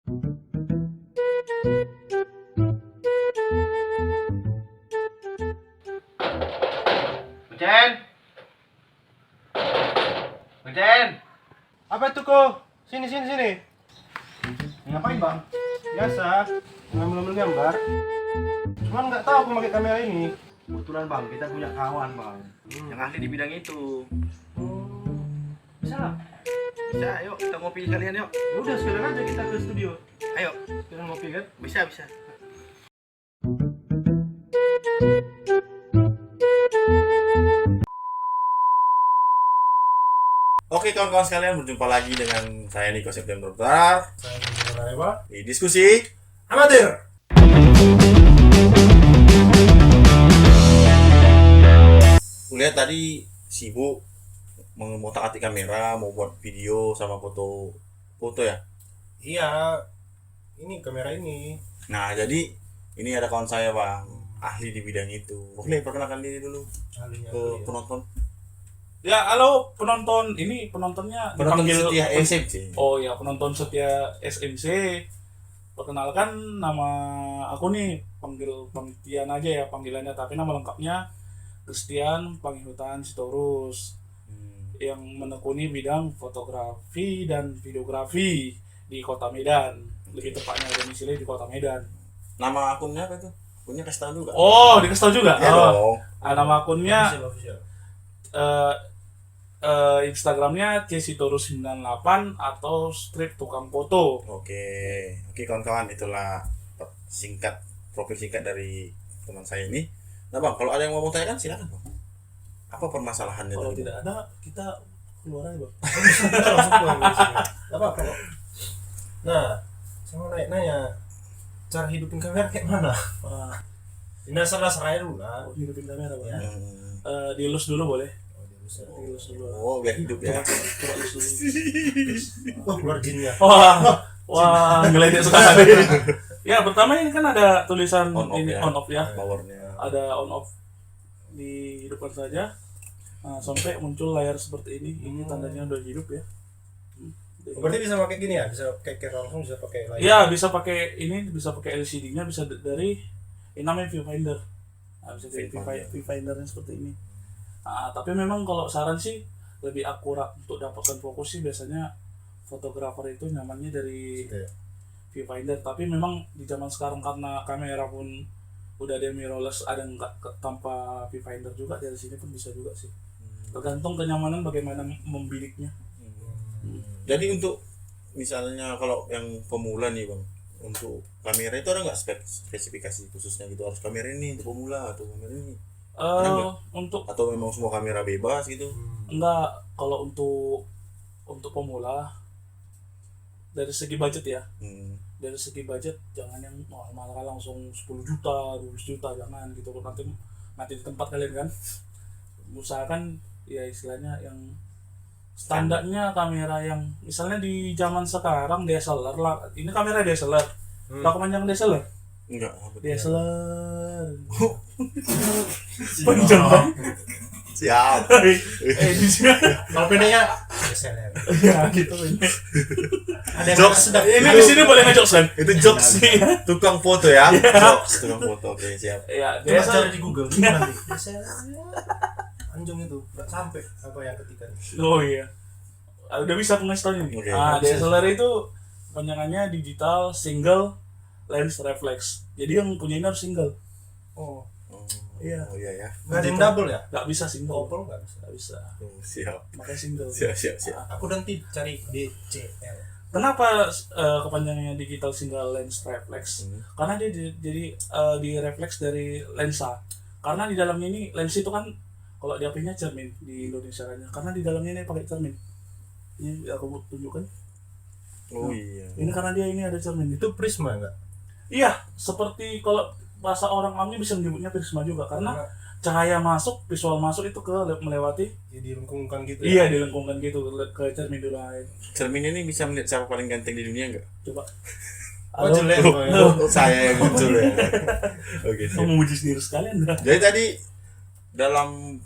Ucen! Ucen! Apa itu kok? Sini. Ngapain bang? Biasa, ngambil gambar. Cuman nggak tahu aku pakai kamera ini. Kebetulan bang, kita punya kawan bang yang ahli di bidang itu. Bisa lah. Bisa, ayo kita ngopi sekalian yuk. Ya udah sekalian aja kita ke studio. Ayo, Sekalian ngopi kan? bisa. Oke kawan-kawan sekalian, berjumpa lagi dengan saya Niko September Tar Saya Bunda Rewa. di diskusi Amatir. Kulihat tadi sibuk mengotak-atik kamera, mau buat video sama foto ya. Iya. Ini kamera ini. Nah jadi ini ada kawan saya bang, ahli di bidang itu. Oke, perkenalkan diri dulu Ahlinya ke tuh, ya. penonton. Ya, halo penonton. Ini penontonnya Penonton dipanggil setia SMC. Oh ya, penonton setia SMC. Perkenalkan nama aku nih, panggil Tian aja ya panggilannya, tapi nama lengkapnya Christian Pangihutan Sitorus yang menekuni bidang fotografi dan videografi di Kota Medan. Lebih tepatnya domisili di Kota Medan. Nama akunnya apa tuh? Akunnya kasih tahu juga. Oh, dikasih tahu juga. Ya dong. Nama akunnya Official. Instagramnya csitorus98 atau strip tukang foto. Oke kawan-kawan, itulah profil singkat dari teman saya ini. Nah bang, kalau ada yang mau tanya kan silakan bang. Apa permasalahannya? Kalau tadi, tidak Bang? ada, kita keluar aja, Bang. Langsung keluar dari sini. Nggak apa-apa kok. Nah, saya mau nanya cara hidupin kamera kayak mana? Wah, Ini serah-serahnya dulu lah. hidupin kamera, Bang. Ya. Dielus dulu boleh? Oh, dia bisa. Dielus dulu. Oh biar hidup ya. Coba elus dulu. Wah, keluar jinnya. Wah, ngeledek sekali. Ya, pertama ini kan ada tulisan On off ini ya. on off ya. Powernya. Ada on off, dihidupkan saja. Nah, sampai muncul layar seperti ini. Ini tandanya udah hidup ya. Berarti bisa pakai gini ya? Bisa pakai kamera langsung, bisa pakai layar. Ya, bisa pakai ini, bisa pakai LCD-nya, bisa dari ini namanya viewfinder. Nah, bisa dari viewfindernya seperti ini. Nah, tapi memang kalau saran sih lebih akurat untuk dapatkan fokus sih biasanya fotografer itu nyamannya dari Gitu ya. viewfinder. Tapi memang di zaman sekarang karena kamera pun udah ada mirrorless, ada nggak tanpa viewfinder juga, dari sini pun bisa juga sih. Tergantung kenyamanan bagaimana membiliknya. Jadi untuk misalnya kalau yang pemula nih bang, untuk kamera itu ada nggak spesifikasi khususnya gitu, harus kamera ini untuk pemula atau kamera ini? Untuk Atau memang semua kamera bebas gitu? enggak, kalau untuk pemula dari segi budget ya, dari segi budget jangan yang normal kan langsung 10 juta 12 juta, jangan gitu. Nanti di tempat kalian kan usahakan ya istilahnya yang standarnya kamera yang misalnya di zaman sekarang DSLR lah, ini kamera DSLR. Tahu kepanjangan DSLR? Enggak. DSLR panjang kan? Siap. Di sini Kalau pendeknya SLR. ya gitu ini. Ada yang Jokes. sedap. Ini di sini boleh ngejokes kan? Itu jokes tukang foto ya. Jokes tukang foto. Oke siap. Ya, Coba DSLR cari di Google gimana nanti. Anjung itu nggak sampai apa yang ketikan. Oh iya. Udah bisa aku ngasih tau nih. Oke. DSLR itu panjangannya digital single lens reflex. Jadi yang punya ini harus single. Oh, Iya. Oh iya ya. nggak ada yang double ya? Nggak bisa single. Opel nggak bisa. Nggak bisa. Oh, siap. Makanya single. Siap. Aku nanti cari DCL. Kenapa kepanjangannya digital single lens reflex? Karena dia di refleks dari lensa. Karena di dalamnya ini lens itu kan kalau di HP-nya cermin di Indonesia kan. Karena di dalamnya ini pakai cermin. Ini aku tunjukkan. Oh iya. Ini karena dia ini ada cermin. Itu prisma nggak? Iya, seperti kalau bahasa orang awamnya bisa menyebutnya prisma juga, karena cahaya masuk, visual masuk itu ke melewati. Ya dilengkungkan gitu. Iya, dilengkungkan gitu ke cermin dulu lain. Cermin ini bisa melihat siapa paling ganteng di dunia enggak? Coba. Oh jelek. Saya yang muncul ya. Oke. Kamu memuji sendiri sekalian dah. Jadi tadi dalam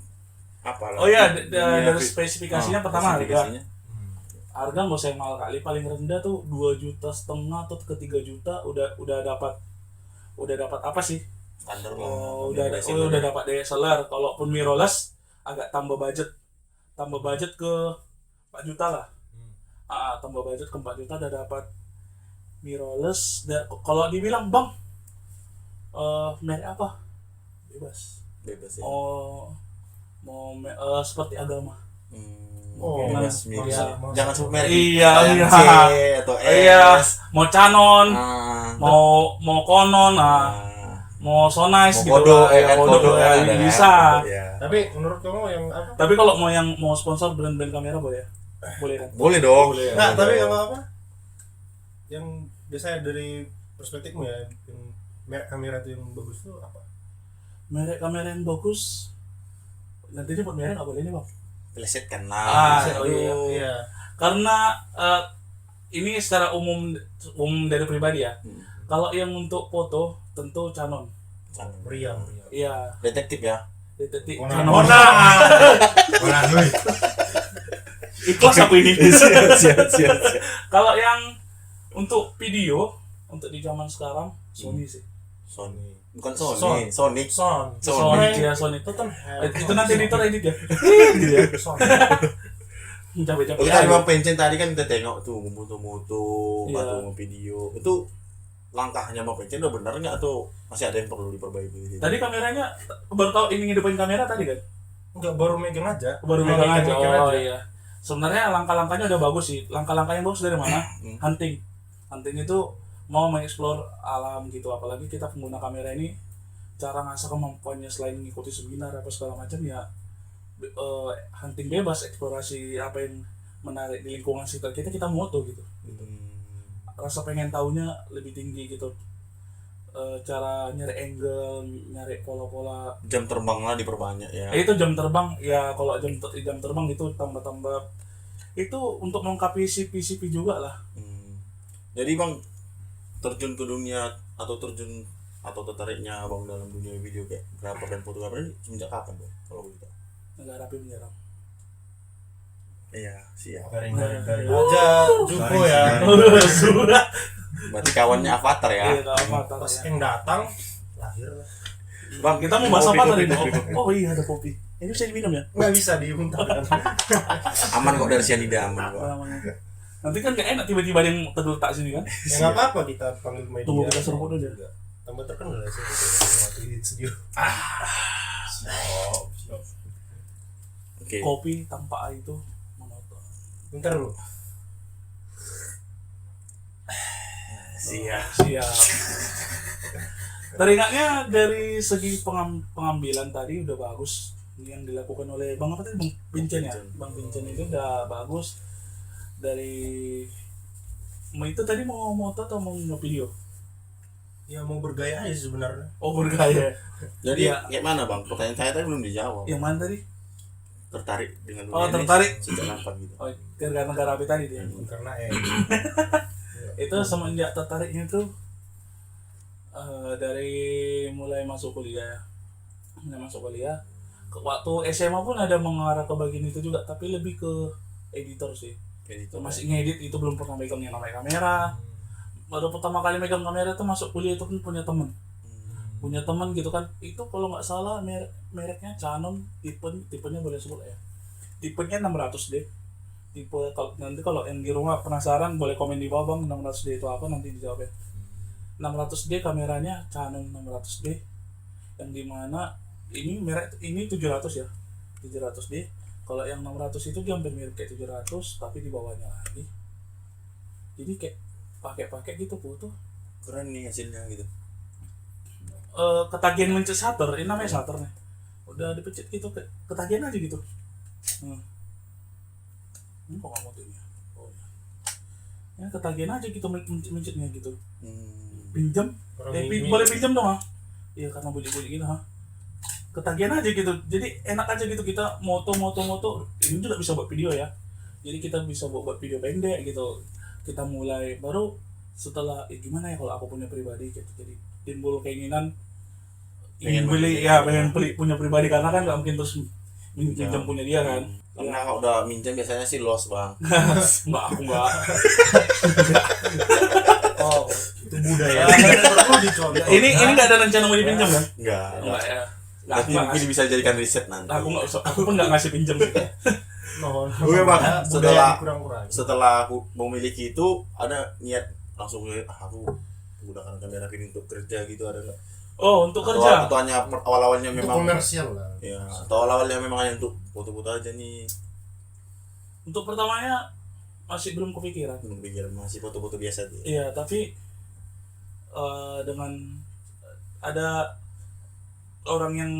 apa lah? Oh iya, dunia dari spesifikasinya pertama harga. spesifikasinya. harga nggak usah yang mahal kali, paling rendah tuh 2,5 juta atau ke 3 juta udah dapat apa sih? Standar lah. Oh, udah dapat DSLR. Kalaupun mirrorless agak tambah budget ke 4 juta lah. Tambah budget ke 4 juta udah dapat mirrorless. Kalau dibilang bang, merek apa? Bebas ya. Mau seperti agama. Bebas milih. iya. Jangan sebut merek. Iya, Yang iya. C atau S. Iya, mau Canon, Ah. mau Konon, mau Sonice Mau gitu Kodo, lah. Ya, Kodo Kodo, kan ya, ada, bisa. kan? Iya. Tapi menurut kamu yang apa? Tapi kalau mau sponsor brand-brand kamera boleh ya? Boleh kan? Boleh dong. Boleh. Nah, tapi apa? Yang biasanya dari perspektifmu ya, yang merek kamera itu yang bagus tuh apa? Merek kamera yang bagus. Nanti dia buat merek nggak boleh nih bang. Plesetkan Ah, lah. oh iya. Iya. Karena ini secara umum dari pribadi ya. Kalau yang untuk foto tentu Canon. Meriam. Iya. Detektif ya. Detektif Mona. Canon. Mana duit? Ikhlas aku ini. Siap. Kalau yang untuk video untuk di zaman sekarang Sony sih. Sony. Bukan Sony. Sonic. Son. Sony ya Sony. Tottenham. Itu nanti editor edit ya. Gitu ya. Son. Capek-capek. Kita memang pencen tadi kan kita tengok tuh moto-moto Iya. atau video. Itu langkahnya mau pencen udah benar nggak atau masih ada yang perlu diperbaiki? Tadi kameranya baru tahu ini ngidupin kamera tadi kan? Enggak, baru megang aja. Baru megang aja. Megang Oh aja. iya. Sebenarnya langkah-langkahnya udah bagus sih. Langkah-langkah yang bagus dari mana? Hunting. Hunting itu mau mengeksplor alam gitu. Apalagi kita pengguna kamera ini cara ngasah kemampuannya selain mengikuti seminar apa segala macam ya hunting bebas, eksplorasi apa yang menarik di lingkungan sekitar kita moto gitu. Rasa pengen tahunya lebih tinggi gitu. Cara nyari angle, nyari pola-pola. Jam terbang lah diperbanyak ya. Itu jam terbang ya, kalau jam terbang itu tambah-tambah itu untuk melengkapi CP juga lah. Jadi bang terjun ke dunia atau tertariknya abang dalam dunia video kayak fotografer dan fotografer ini semenjak kapan bang? Kalau boleh tahu? Negara api menyerang. Iya siap. Garing aja Juko ya. Sudah. Berarti kawannya Avatar ya. Iya, Avatar Pas ya. yang datang lahir lah. Bang, kita mau bahas Kopi, apa kopi, tadi? kopi, kopi. Oh iya, ada kopi. Ini bisa diminum ya? Nggak bisa dimuntahkan. Aman kok dari cyanida aman kok. Apa namanya? Nanti kan gak enak tiba-tiba ada yang terletak sini kan? Ya nggak apa-apa kita panggil media. Tunggu kita suruh foto dia. Tambah terkenal ya sih. Di studio. Oke. Kopi tanpa air itu monoton. Bentar dulu. Siap. Teringatnya dari segi pengambilan tadi udah bagus. Yang dilakukan oleh Bang apa tadi? Bang Vincent ya? Bang Vincent itu udah bagus. Dari itu tadi mau moto atau mau video? Ya mau bergaya aja sih sebenarnya. Oh bergaya. Jadi Iya. kayak mana bang? Pertanyaan saya tadi belum dijawab. Yang mana tadi? Tertarik dengan Oh, dunia ini tertarik. sejak kapan gitu? Oh, gara-gara api tadi dia. Karena Itu semenjak tertariknya tuh dari mulai masuk kuliah. Waktu SMA pun ada mengarah ke bagian itu juga, tapi lebih ke editor sih. Editor. Masih ngedit, itu belum pernah megang yang namanya kamera. Baru pertama kali megang kamera tuh masuk kuliah itu pun punya teman gitu kan. Itu kalau nggak salah mereknya Canon, tipenya boleh sebut ya, tipenya 600D. Tipe kalau yang di rumah penasaran boleh komen di bawah bang 600D itu apa, nanti dijawab ya. 600D kameranya Canon 600D, yang dimana ini merek ini 700 ya, 700D. Kalau yang 600 itu dia hampir mirip kayak 700 tapi di bawahnya lagi. Jadi kayak pakai gitu foto. Keren nih hasilnya gitu. Ketagihan mencet shutter, ini namanya shutter nih. Udah dipencet gitu, ketagihan aja gitu. Ini kok nggak mau tuh ini? Oh ya. Ketagihan aja gitu mencetnya gitu. Pinjam? Boleh pinjam dong ah? Iya karena bunyi-bunyi gitu ha. Ketagihan aja gitu, jadi enak aja gitu kita moto. Ini juga bisa buat video ya. Jadi kita bisa buat video pendek gitu. Kita mulai baru setelah gimana ya kalau aku punya pribadi gitu, jadi timbul keinginan ingin beli punya pribadi, karena kan nggak mungkin terus minjam punya dia kan. Karena kalau udah minjem biasanya sih loss bang. Enggak, aku enggak. Oh, itu budaya. Perlu dicontoh. Ini enggak ada rencana mau dipinjam kan? Enggak Ya. Nah, tapi mungkin bisa jadikan riset nanti. Aku pun enggak ngasih pinjam sih. Oke bang, Budaya kurang-kurang. setelah aku memiliki itu ada niat langsung aku menggunakan kamera ini untuk kerja gitu, ada nggak? Oh, untuk kerja. Atau hanya awal-awalnya Untuk memang komersial lah. ya, atau awal-awalnya memang hanya untuk foto-foto aja nih, Untuk pertamanya masih belum kepikiran. belum pikir, masih foto-foto biasa aja. Iya, tapi dengan ada orang yang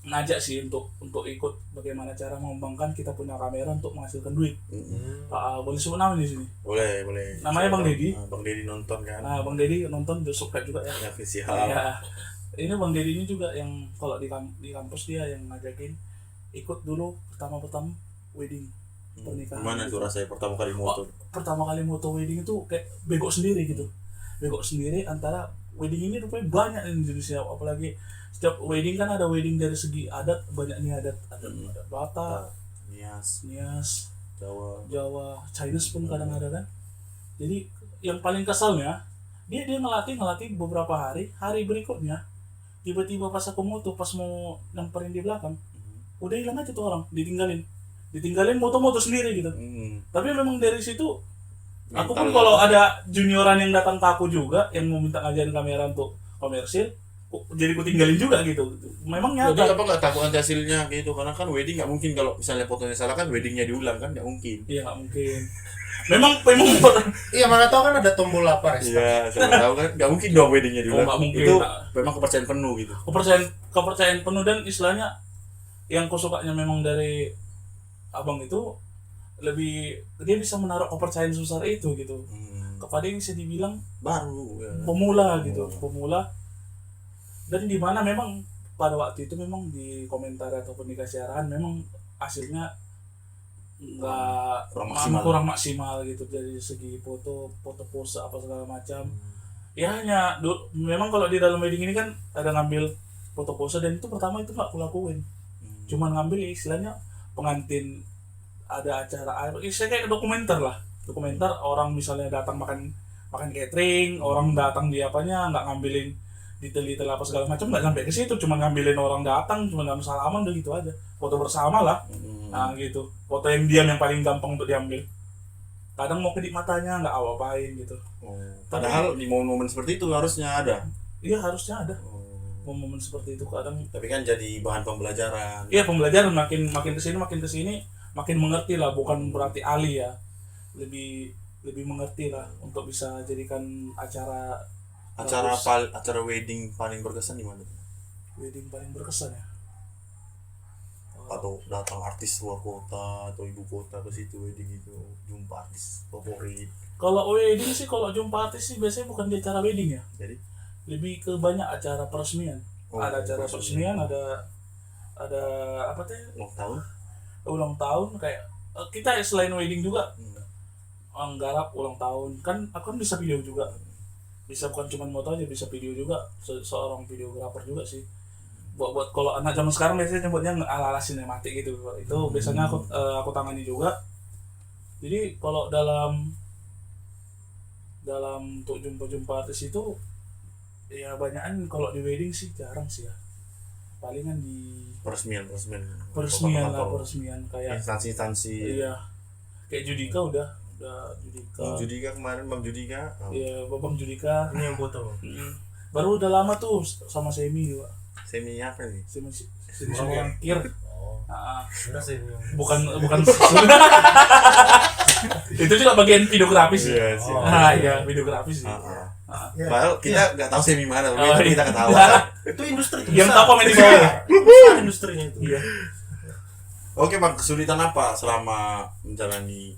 ngajak sih untuk ikut bagaimana cara mengembangkan kita punya kamera untuk menghasilkan duit. Boleh sebut nama di sini. Boleh. Namanya Bang Dedi. Bang Dedi nonton kan? Nah, Bang Dedi nonton, subscribe juga ya. Ya siap. Ya. Ini Bang Dedi ini juga yang kalau di kampus dia yang ngajakin ikut dulu pertama wedding pernikahan. Gimana tuh rasanya pertama kali moto? Pertama kali moto wedding itu kayak bego sendiri gitu. Bego sendiri antara wedding ini rupanya banyak di Indonesia, apalagi setiap wedding kan ada wedding dari segi adat, banyak nih adat Batak, Nias, Jawa, Chinese pun kadang ada kan. Jadi yang paling kesalnya dia ngelatih beberapa hari berikutnya tiba-tiba pas aku moto, pas mau nyamperin di belakang udah hilang aja tuh orang, ditinggalin moto-moto sendiri gitu. Tapi memang dari situ aku pun kalau ada junioran yang datang ke aku juga yang mau minta ngajarin kamera untuk komersil, jadi gue tinggalin juga gitu. Memang nyata. Jadi apa nggak takut nanti hasilnya gitu? Karena kan wedding nggak mungkin kalau misalnya fotonya salah kan weddingnya diulang kan nggak mungkin. Iya nggak mungkin. Memang Iya, mana tahu kan ada tombol apa restart. Iya, saya tahu kan nggak mungkin dong weddingnya diulang. nggak mungkin. Itu memang kepercayaan penuh gitu. Kepercayaan penuh, dan istilahnya yang aku sukanya memang dari abang itu lebih dia bisa menaruh kepercayaan sebesar itu gitu kepada yang bisa dibilang baru ya. pemula. Dan di mana memang pada waktu itu memang di komentar ataupun dikasih arahan memang hasilnya kurang maksimal gitu dari segi foto pose apa segala macam. Ya hanya memang kalau di dalam wedding ini kan ada ngambil foto pose, dan itu pertama itu nggak aku lakuin. Cuman ngambil istilahnya pengantin ada acara kayak dokumenter orang misalnya datang makan catering, orang datang di apanya, nggak ngambilin detail apa segala macam, nggak sampai ke situ, cuma ngambilin orang datang, cuma ngambil salaman udah gitu aja, foto bersama lah. Nah gitu, foto yang diam yang paling gampang untuk diambil. Kadang mau kedip matanya nggak apa-apain gitu. Padahal di momen-momen seperti itu harusnya ada. Iya harusnya ada momen seperti itu kadang. Tapi kan jadi bahan pembelajaran. Iya pembelajaran, makin kesini makin mengerti lah, bukan berarti ahli ya, lebih mengerti lah untuk bisa jadikan acara wedding paling berkesan di mana? Wedding paling berkesan ya. Atau datang artis luar kota atau ibu kota ke situ wedding itu, jumpa artis favorit. Kalau wedding sih, kalau jumpa artis sih biasanya bukan di acara wedding ya. Jadi lebih ke banyak acara peresmian. Ada acara peresmian, ada apa tuh? Ulang tahun kayak kita selain wedding juga nggarap ulang tahun kan, aku kan bisa video juga, bisa bukan cuma moto aja, bisa video juga, seorang videografer juga sih. Buat kalau anak zaman sekarang biasanya nyebutnya ala-ala sinematik gitu, itu biasanya aku tangani juga. Jadi kalau dalam untuk jumpa artis itu ya banyakan kalau di wedding sih jarang sih ya, palingan di peresmian kayak instansi. Iya, kayak Judika udah Judika kemarin Bang Judika. Iya, Bang Judika Ini yang foto. baru udah lama tuh sama Semi juga. Semi apa nih? Semi Sukir. Bukan itu juga bagian videografis. Iya, videografis sih. Padahal kita nggak tahu Semi mana, tapi kita ketawa. Itu industri yang tahu komen di bawah. Besar industrinya itu. Iya. Oke Bang, kesulitan apa selama menjalani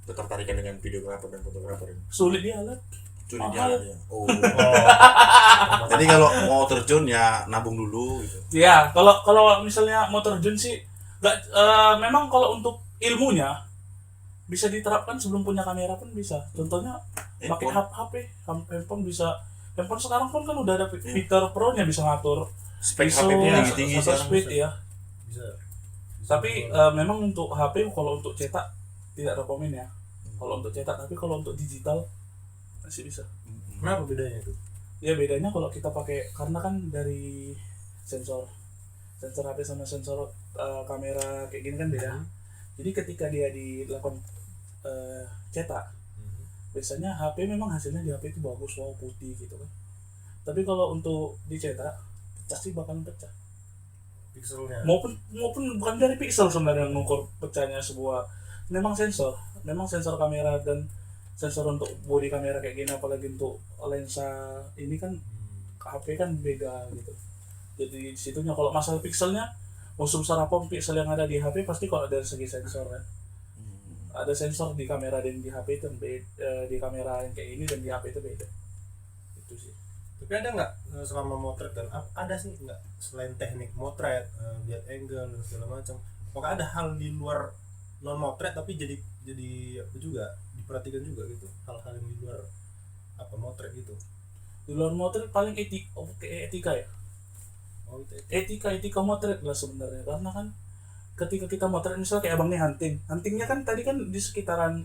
ketertarikan dengan videografer dan fotografer ini? Sulit dia alat. Sulit dia alat ya. Jadi kalau mau terjun ya nabung dulu gitu. Iya, kalau misalnya mau terjun sih memang kalau untuk ilmunya bisa diterapkan sebelum punya kamera pun bisa. Contohnya pakai HP, handphone bisa. Handphone sekarang pun kan udah ada fitur pro-nya, bisa ngatur spek ISO, HP-nya tinggi-tinggi speed ya. bisa. Tapi memang untuk HP kalau untuk cetak tidak rekomen ya. Kalau untuk cetak, tapi kalau untuk digital masih bisa. Kenapa bedanya tuh? Ya bedanya kalau kita pakai, karena kan dari sensor HP sama sensor kamera kayak gini kan beda. Jadi ketika dia dilakukan cetak, biasanya HP memang hasilnya di HP itu bagus, wow, putih gitu kan. Tapi kalau untuk dicetak, pasti bakalan pecah. Pixelnya. Maupun bukan dari pixel sebenarnya yang mengukur pecahnya sebuah, memang sensor kamera dan sensor untuk body kamera kayak gini, apalagi untuk lensa ini kan HP kan beda gitu. Jadi disitunya kalau masalah pixelnya, mau sebesar apa pixel yang ada di HP pasti kalau dari segi sensor kan. Ada sensor di kamera dan di HP itu di kamera yang kayak ini dan di HP itu beda. Itu sih. Tapi ada nggak selama motret dan ada sih nggak selain teknik motret, lihat angle dan segala macam, apakah ada hal di luar non motret tapi jadi apa juga diperhatikan juga gitu, hal-hal yang di luar apa motret gitu? Di luar motret paling etika ya. Oh itu. Etika motret lah sebenarnya, karena kan ketika kita motret misalnya kayak abang nih huntingnya kan tadi kan di sekitaran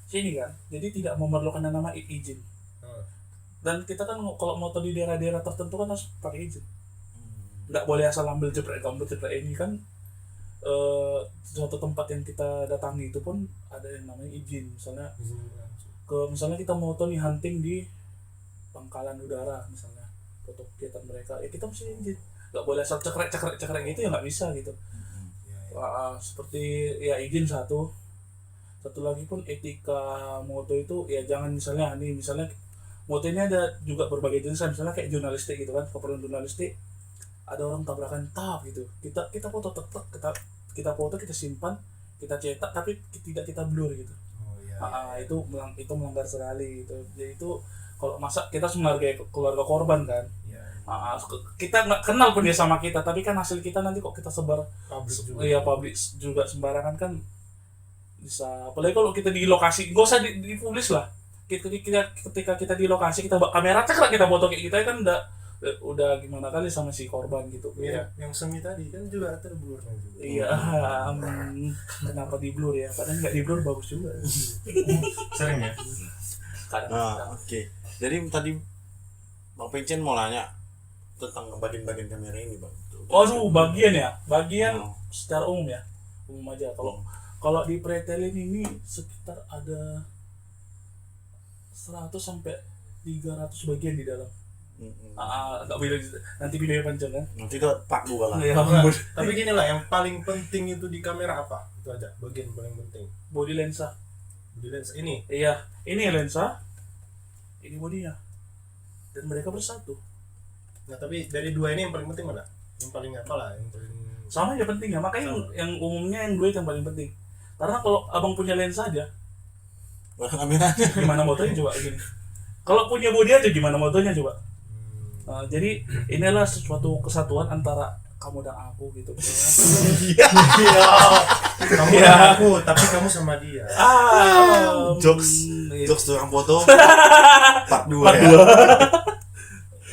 sini kan, jadi tidak memerlukan yang nama izin. Dan kita kan kalau motor di daerah-daerah tertentu kan harus pakai izin, nggak boleh asal ambil jepret ini kan. Suatu tempat yang kita datangi itu pun ada yang namanya izin, misalnya kita mau nih hunting di Pangkalan Udara misalnya, foto kegiatan mereka ya kita mesti izin, nggak boleh asal cekrek gitu ya, nggak bisa gitu. Seperti ya izin satu lagi pun etika moto itu ya, jangan misalnya moto ini ada juga berbagai jenis, misalnya kayak jurnalistik gitu kan, keperluan jurnalistik ada orang tabrakan gitu, kita foto kita foto, kita simpan, kita cetak tapi tidak kita blur gitu. Itu melanggar sekali gitu. Jadi itu kalau masa kita menghargai keluarga korban kan, kita nggak kenal pun dia sama kita, tapi kan hasil kita nanti kok kita sebar publik juga sembarangan kan bisa. Apalagi kalau kita di lokasi, nggak usah dipublis lah. Ketika kita di lokasi, kita bawa kamera cekrek, kita foto kayak kita kan udah gimana kali sama si korban gitu. Mirip yang semi tadi kan juga terblurnya juga. Iya, kenapa di blur ya? Padahal nggak di blur bagus juga. Sering ya. Oke. Jadi tadi Bang Pencen mau nanya tentang bagian-bagian kamera ini, Bang. Waduh, bagian secara umum ya, umum aja. Kalau di pretelin ini sekitar ada 100 sampai 300 bagian di dalam. Nggak bisa nanti videonya panjang kan. Nanti itu Pak gua lah. Tapi gini lah, yang paling penting itu di kamera apa? Itu aja bagian paling penting. Body lensa. Ini. Iya, ini lensa. Ini bodinya. Dan mereka bersatu. Nah, tapi dari dua ini yang paling penting mana? Yang paling apa lah? Yang paling sama aja penting ya. Makanya yang umumnya yang dua itu yang paling penting. Karena kalau abang punya lensa aja, kameranya gimana motonya coba gini. Kalau punya body aja gimana motonya coba. Jadi inilah suatu kesatuan antara kamu dan aku gitu. Kamu dan aku, tapi kamu sama dia. Jokes tukang foto. Part 2 ya.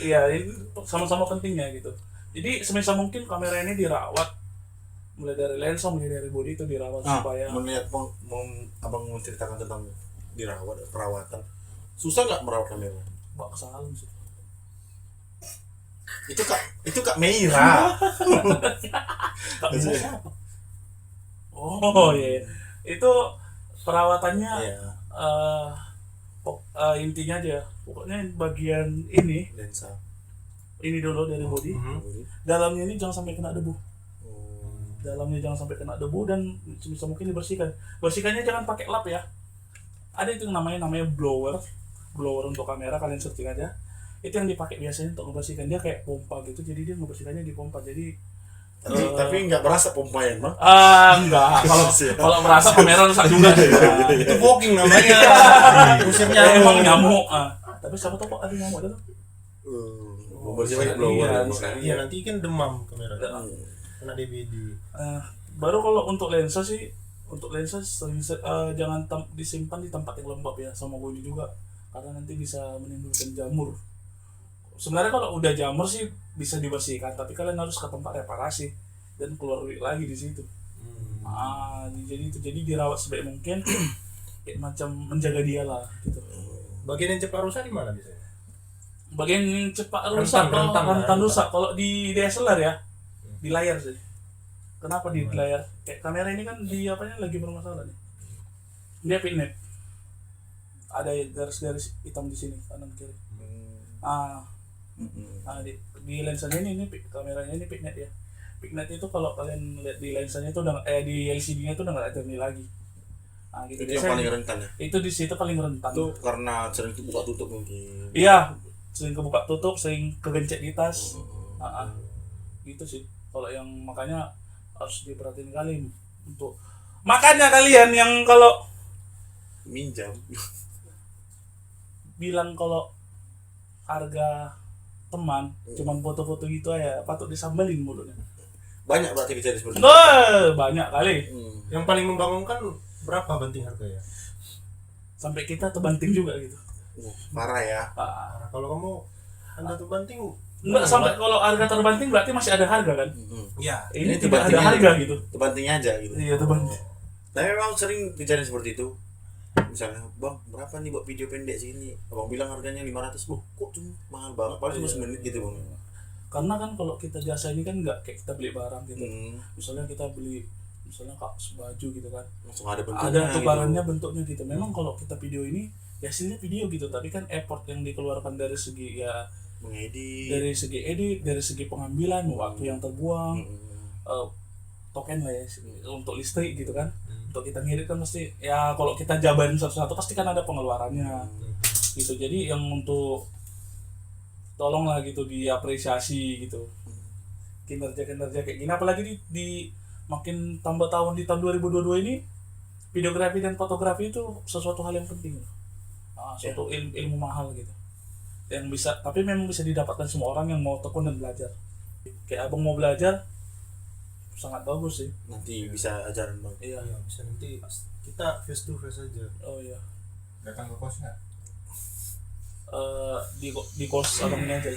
Iya, ini sama-sama pentingnya gitu. Jadi semisal mungkin kamera ini dirawat, mulai dari lensa, mulai dari body itu dirawat supaya. Melihat abang menceritakan tentang dirawat, perawatan. Susah nggak merawat kamera? Bak salam sih. Itu Kak Meira. Kak Meira siapa? Oh iya. Itu perawatannya intinya aja. Pokoknya bagian ini lensa. Ini dulu dari body. Dalamnya ini jangan sampai kena debu. Dalamnya jangan sampai kena debu dan sebisa mungkin dibersihkan. Bersihkannya jangan pakai lap ya. Ada itu namanya blower untuk kamera, kalian searching aja. Itu yang dipakai biasanya untuk membersihkan, dia kayak pompa gitu, jadi dia membersihkannya di pompa. Jadi tapi nggak berasa pompain mah? Enggak. Kalau merasa kamera rusak juga. Itu fogging namanya. Usir nyamuk. Emang nyamuk. Tapi siapa tahu kok ada nyamuk itu. Membersih pakai blower. Iya, nanti kan demam kamera. Kena DBD. Baru kalau untuk lensa sih, jangan disimpan di tempat yang lembab ya, sama bodi juga, karena nanti bisa menimbulkan jamur. Sebenarnya kalau udah jamur sih bisa dibersihkan, tapi kalian harus ke tempat reparasi dan keluar duit lagi di situ. Jadi dirawat sebaik mungkin kayak macam menjaga dia lah gitu. Bagian yang cepat rusak di mana biasanya? Bagian yang cepat rusak rentan rusak kalau di DSLR ya, di layar sih. Kenapa di layar? Kayak kamera ini kan di apanya lagi bermasalah nih. Dia piknet. Ada garis-garis hitam di sini kanan kiri. Di lensanya ini kameranya ini piknet ya. Piknet itu kalau kalian lihat di lensanya itu udah di LCD-nya itu udah nggak ada jernih lagi. Gitu. Itu yang paling rentan ya. Itu di situ paling rentan. Itu karena sering buka tutup mungkin. Iya, sering kebuka tutup, sering kegencet di tas. Gitu sih. Kalau yang makanya harus diperhatiin kali untuk makanya kalian yang kalau minjam bilang kalau harga teman cuman foto-foto gitu aja patut disambalin mulutnya. Banyak berarti kejadian seperti itu. Banyak kali. Yang paling membangunkan berapa banting harganya? Sampai kita terbanting juga gitu. Parah ya. Nah, kalau kamu Anda tuh banting Enggak sampai kalau harga terbanting berarti masih ada harga kan? Iya. Ini tidak ada harga gitu. Terbantingnya aja gitu. Iya, terbanting. Tapi memang sering kejadian seperti itu. Misalnya, bang berapa nih buat video pendek segini? Abang bilang harganya 500, kok cuma mahal banget? Padahal cuma semenit gitu bang. Karena kan kalau kita jasa ini kan nggak kayak kita beli barang gitu. Misalnya kita beli baju gitu kan. Langsung ada bentuknya. Ada tukarannya gitu. Bentuknya gitu. Memang kalau kita video ini ya hasilnya video gitu, tapi kan effort yang dikeluarkan dari segi ya mengedit, dari segi edit, dari segi pengambilan, waktu yang terbuang, token lah ya untuk listrik gitu kan. Untuk kita ngedit kan mesti ya kalau kita jabarin satu-satu pasti kan ada pengeluarannya gitu. Jadi yang untuk tolonglah gitu diapresiasi gitu kinerja kayak gini, apalagi di makin tambah tahun di tahun 2022 ini videografi dan fotografi itu sesuatu hal yang penting, suatu ilmu mahal gitu yang bisa, tapi memang bisa didapatkan semua orang yang mau tekun dan belajar. Kayak abang mau belajar sangat bagus sih, nanti bisa ajaran bang. Iya, bisa nanti kita face to face aja. Oh iya, datang ke kos nggak? Di kos abang ini aja.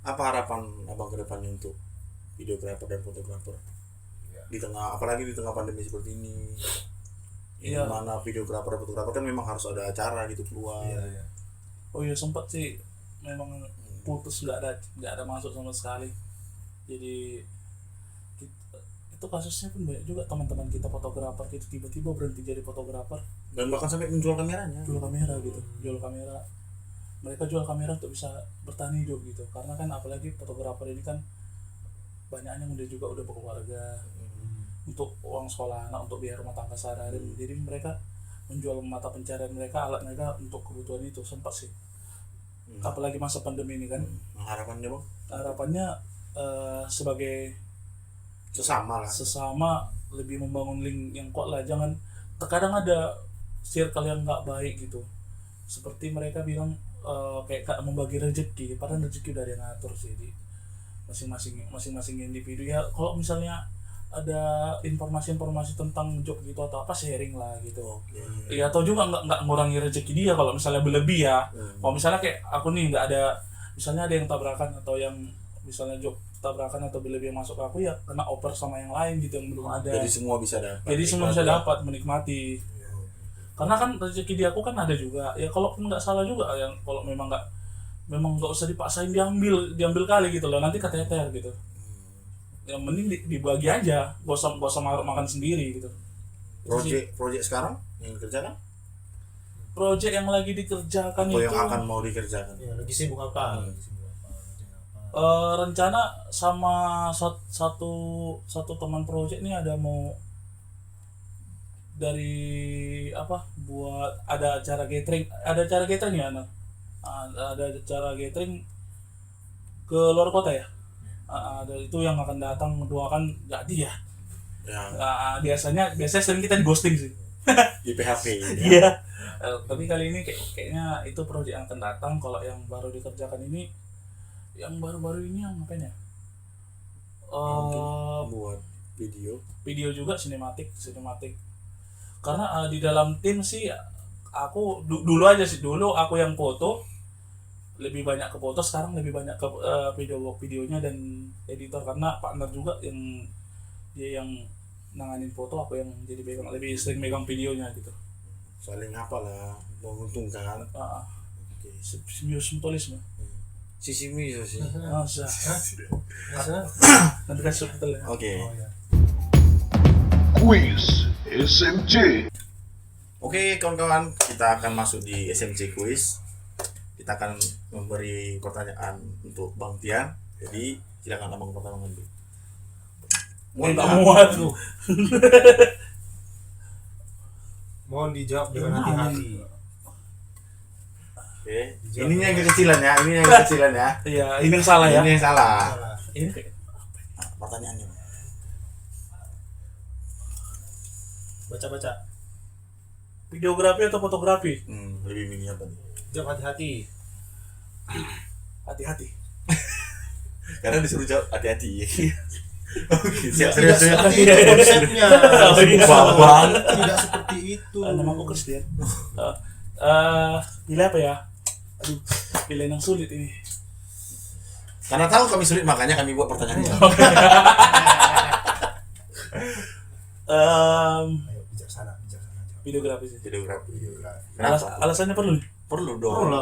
Apa harapan abang ke depannya untuk videografer dan fotografer di tengah, apalagi di tengah pandemi seperti ini? Ini mana videografer dan fotografer kan memang harus ada acara gitu keluar. Oh iya, sempat sih memang putus, nggak ada masuk sama sekali. Jadi itu kasusnya pun banyak juga teman-teman kita fotografer gitu tiba-tiba berhenti jadi fotografer dan bahkan sampai menjual kameranya. Jual kamera. Mereka jual kamera untuk bisa bertahan hidup gitu, karena kan apalagi fotografer ini kan banyak yang udah berkeluarga, untuk uang sekolah anak, untuk biaya rumah tangga sehari-hari. Jadi mereka menjual mata pencarian mereka, alat mereka untuk kebutuhan itu sempat sih. Apalagi masa pandemi ini kan. Harapannya bang? Harapannya sebagai sesama lebih membangun link yang kuat lah. Jangan, terkadang ada circle yang nggak baik gitu, seperti mereka bilang kayak membagi rezeki, padahal rezeki udah ada yang ngatur sih di masing-masing individu ya. Kalau misalnya ada informasi tentang job gitu atau apa, sharing lah gitu. Iya, atau juga nggak ngurangi rezeki dia kalau misalnya berlebih ya. Kalau misalnya kayak aku nih nggak ada, misalnya ada yang tabrakan atau yang misalnya job tabrakan atau berlebih yang masuk ke aku, ya kena oper sama yang lain gitu yang belum ada. Jadi semua bisa dapat menikmati. Karena kan rezeki di aku kan ada juga ya, kalaupun nggak salah juga yang kalau memang nggak usah dipaksain diambil kali gitu loh, nanti keteter gitu. Yang mending dibagi aja, gak usah makan sendiri gitu. Project sekarang yang dikerjakan? Project yang lagi dikerjakan atau itu yang akan mau dikerjakan? Ya, lagi sibuk apa? Rencana sama satu teman project nih ada mau dari buat ada acara gathering ya, ada acara gathering ke luar kota ya. Ada itu yang akan datang, doakan jadi ya. Biasanya sering kita di ghosting sih. Di PHP. Iya. Tapi kali ini kayaknya itu proyek yang akan datang. Kalau yang baru dikerjakan ini, yang baru-baru ini yang ngapain ya? Buat video juga sinematik. Karena di dalam tim sih aku dulu aku yang foto, lebih banyak ke foto, sekarang lebih banyak ke videonya dan editor, karena partner juga yang dia yang nanganin foto, aku yang jadi lebih sering megang videonya gitu. Saling apa lah, menguntungkan. Oke. Simbiosis mutualisme. Sisi miso sih. Masa nanti kasih subtitle ya. Oke. Oh ya. Quiz SMC. Oke kawan-kawan, kita akan masuk di SMC Quiz. Kita akan memberi pertanyaan untuk Bang Tian. Jadi silakan abang pertama ngambil. Nggak muat tuh. Mohon dijawab dengan hati-hati. Oke. Ininya yang kekecilan ya, ini yang kekecilan ya. Iya, ini yang salah ya. Ini yang salah. Salah. Ini Nah, pertanyaannya. Baca-baca. videografi atau fotografi? Lebih milih apa nih? Jawab hati-hati. Hati-hati. Karena disuruh jawab hati-hati. Oke, siap Tidak serius. seperti itu konsepnya. Oh, iya. Babang. Tidak seperti itu. Nama aku Christian. Pilih apa ya? Aduh, pilih yang sulit ini. Karena tahu kami sulit makanya kami buat pertanyaannya. Ayo bijaksana jawab. Videografi sih. Videografi. Videografi. Kenapa? Alasannya perlu nih? Perlu dong.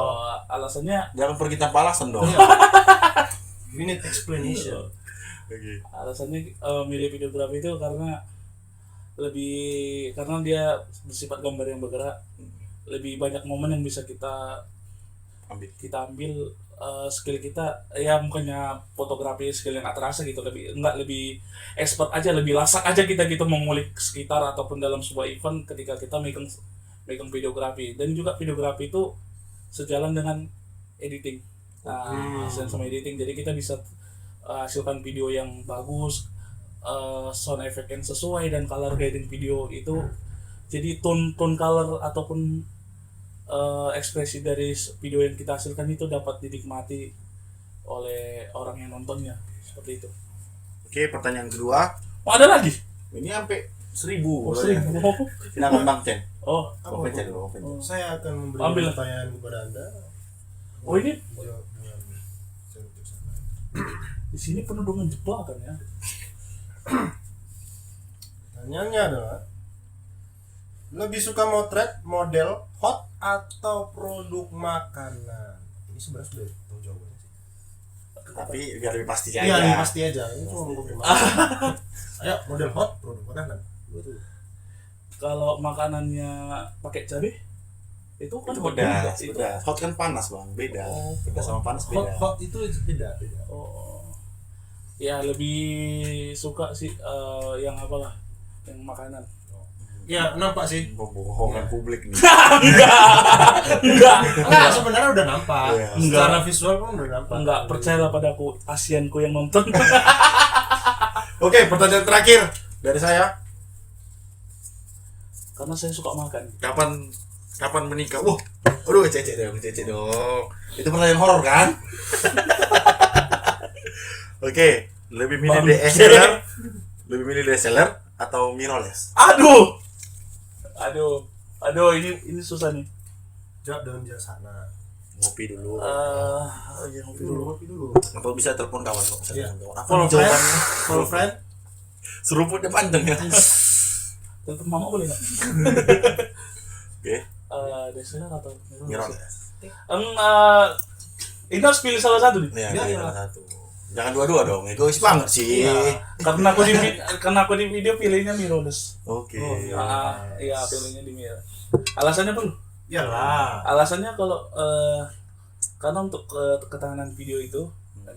Alasannya Jangan pergi tanpa alasan dong. We need explanation. Oke. alasannya milih videografi itu karena dia bersifat gambar yang bergerak, lebih banyak momen yang bisa kita ambil skill kita ya, bukannya fotografi skill yang nggak terasa gitu, lebih expert aja, lebih lasak aja kita gitu mengulik sekitar ataupun dalam sebuah event ketika kita megang videografi. Dan juga videografi itu sejalan dengan editing, sama editing, jadi kita bisa hasilkan video yang bagus, sound effect yang sesuai, dan color grading video itu jadi tone color ataupun ekspresi dari video yang kita hasilkan itu dapat dinikmati oleh orang yang nontonnya, seperti itu. Oke, pertanyaan kedua. Ada lagi? Ini sampai 1000. 1000. Silakan Bang Chen. Oh, Bang Chen dulu, Bang Chen. Saya akan memberi Ambil. pertanyaan kepada Anda. ini Jawab dengan bijaksana. di sini penuh dengan jebakan ya. Pertanyaannya adalah, lebih suka motret model hot atau produk makanan? Ini sebenarnya sudah tahu jawabannya sih. Tapi biar lebih pasti aja. Iya, ini pasti aja. Ini cuma mengkonfirmasi. Ayo, model hot, produk makanan. Betul. Kalau makanannya pakai cabai itu kan Itu hot pedas, juga. pedas. Hot kan panas bang, beda. Oh. Pedas sama panas Hot, beda. hot itu beda. Oh, ya lebih suka sih yang apalah, yang makanan. Ya, nampak sih. Pembohongan publik nih. Enggak, sebenarnya udah nampak. Iya. Secara visual pun udah nampak. Enggak, percayalah padaku, asianku yang nonton. Oke, pertanyaan terakhir dari saya. Karena saya suka makan. Kapan menikah? Wah, aduh cece dong. Itu pertanyaan horor kan? Oke, lebih milih DSLR atau mirrorless? Aduh, ini susah nih. Jawab dengan bijaksana. Ngopi dulu. Ngopi dulu. Atau bisa telepon kawan kok. Bisa Iya. telepon kawan. Apa Follow nih friend. jawabannya? Follow friend. Seruputnya panjang ya. Telepon mama boleh nggak? Oke, DSLR atau mirrorless. Ini harus pilih salah satu nih. Iya, Iya. salah satu. Jangan dua-dua dong, egois banget sih. Iya. Karena aku di video pilihnya mirrorless. Oke. Oh, iya. Iya, pilihnya di mirror. Alasannya pun? Iyalah. Alasannya kalau karena untuk ketahanan video itu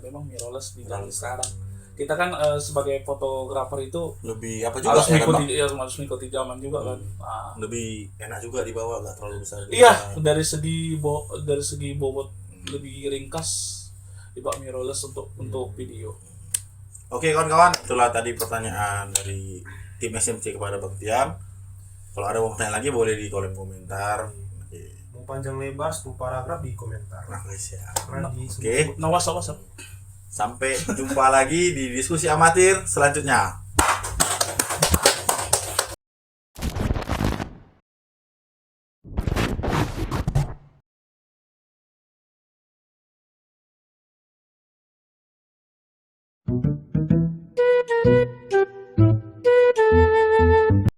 memang mirrorless di zaman sekarang. Kita kan sebagai fotografer itu Lebih apa juga harus ya kan, Bang? harus mengikuti zaman juga kan. Lebih enak juga dibawa, nggak terlalu besar. Iya, dari segi bobot lebih ringkas dibawa mirrorless untuk video. Oke kawan-kawan, itulah tadi pertanyaan dari tim SMC kepada Bang Tian. Kalau ada mau pertanyaan lagi boleh di kolom komentar. Oke. Mau panjang lebar 10 paragraf di komentar. Nah guys ya. Oke. Nah, WhatsApp. Sampai jumpa lagi di diskusi amatir selanjutnya. SMJ.